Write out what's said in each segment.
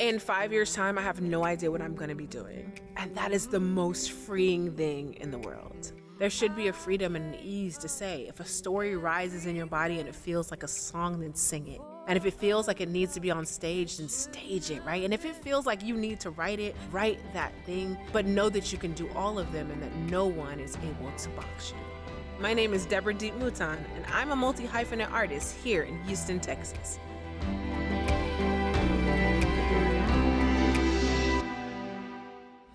In 5 years' time, I have no idea what I'm going to be doing. And that is the most freeing thing in the world. There should be a freedom and an ease to say, if a story rises in your body and it feels like a song, then sing it. And if it feels like it needs to be on stage, then stage it, right? And if it feels like you need to write it, write that thing, but know that you can do all of them and that no one is able to box you. My name is Deborah D.E.E.P. Mouton, and I'm a multi-hyphenate artist here in Houston, Texas.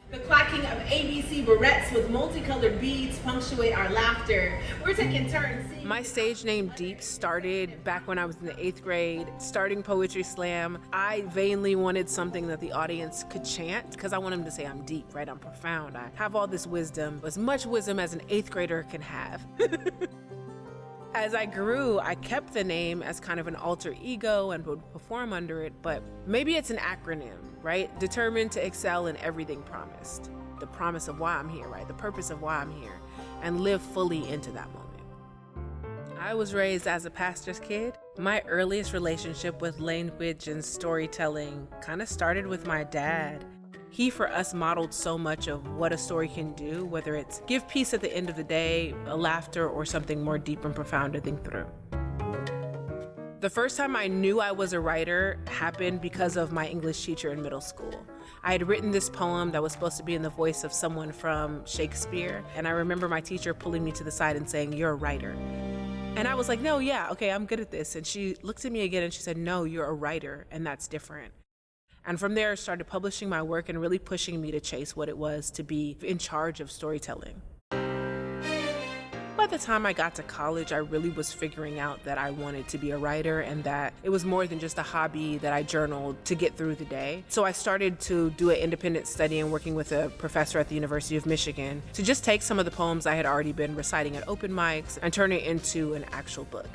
The clacking of ABC barrettes with multicolored beads punctuate our laughter. We're taking turns. My stage name D.E.E.P started back when I was in the 8th grade, starting Poetry Slam. I vainly wanted something that the audience could chant because I want them to say I'm deep, right? I'm profound. I have all this wisdom, as much wisdom as an 8th grader can have. As I grew, I kept the name as kind of an alter ego and would perform under it, but maybe it's an acronym, right? Determined to excel in everything promised. The promise of why I'm here, right? The purpose of why I'm here, and live fully into that moment. I was raised as a pastor's kid. My earliest relationship with language and storytelling kind of started with my dad. He, for us, modeled so much of what a story can do, whether it's give peace at the end of the day, a laughter, or something more deep and profound to think through. The first time I knew I was a writer happened because of my English teacher in middle school. I had written this poem that was supposed to be in the voice of someone from Shakespeare, and I remember my teacher pulling me to the side and saying, "You're a writer." And I was like, "No, yeah, okay, I'm good at this." And she looked at me again and she said, "No, you're a writer, and that's different." And from there, I started publishing my work and really pushing me to chase what it was to be in charge of storytelling. By the time I got to college, I really was figuring out that I wanted to be a writer and that it was more than just a hobby that I journaled to get through the day. So I started to do an independent study and working with a professor at the University of Michigan to just take some of the poems I had already been reciting at open mics and turn it into an actual book.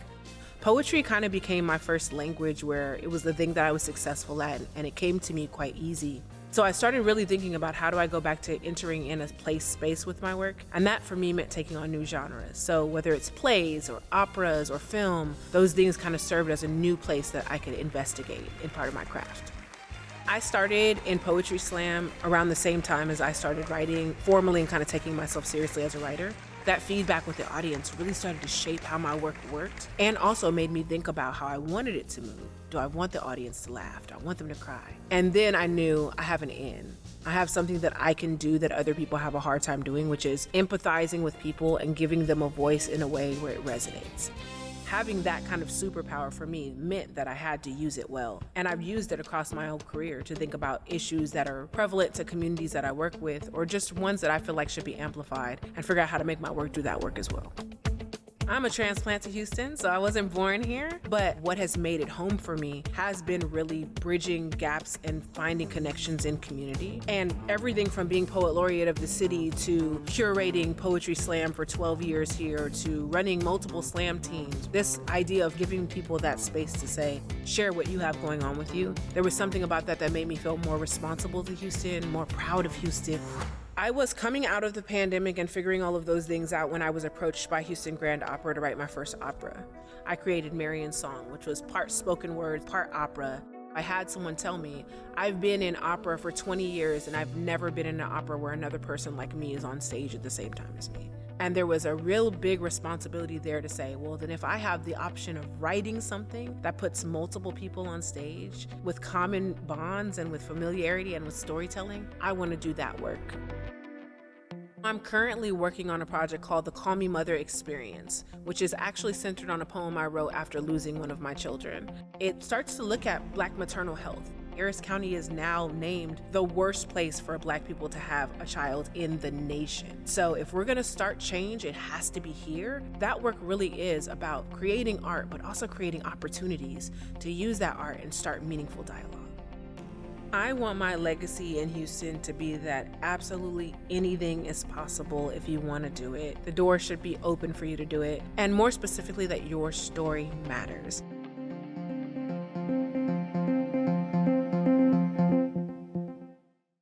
Poetry kind of became my first language where it was the thing that I was successful at, and it came to me quite easy. So I started really thinking about how do I go back to entering in a place space with my work, and that for me meant taking on new genres. So whether it's plays or operas or film, those things kind of served as a new place that I could investigate in part of my craft. I started in Poetry Slam around the same time as I started writing formally and kind of taking myself seriously as a writer. That feedback with the audience really started to shape how my work worked and also made me think about how I wanted it to move. Do I want the audience to laugh? Do I want them to cry? And then I knew I have an in. I have something that I can do that other people have a hard time doing, which is empathizing with people and giving them a voice in a way where it resonates. Having that kind of superpower for me meant that I had to use it well. And I've used it across my whole career to think about issues that are prevalent to communities that I work with, or just ones that I feel like should be amplified, and figure out how to make my work do that work as well. I'm a transplant to Houston, so I wasn't born here, but what has made it home for me has been really bridging gaps and finding connections in community. And everything from being Poet Laureate of the city to curating Poetry Slam for 12 years here to running multiple slam teams. This idea of giving people that space to say, share what you have going on with you. There was something about that that made me feel more responsible to Houston, more proud of Houston. I was coming out of the pandemic and figuring all of those things out when I was approached by Houston Grand Opera to write my first opera. I created Marian's song, which was part spoken word, part opera. I had someone tell me, I've been in opera for 20 years and I've never been in an opera where another person like me is on stage at the same time as me. And there was a real big responsibility there to say, well, then if I have the option of writing something that puts multiple people on stage with common bonds and with familiarity and with storytelling, I want to do that work. I'm currently working on a project called the Call Me Mother Experience, which is actually centered on a poem I wrote after losing one of my children. It starts to look at Black maternal health. Harris County is now named the worst place for Black people to have a child in the nation. So if we're gonna start change, it has to be here. That work really is about creating art, but also creating opportunities to use that art and start meaningful dialogue. I want my legacy in Houston to be that absolutely anything is possible if you want to do it. The door should be open for you to do it. And more specifically, that your story matters.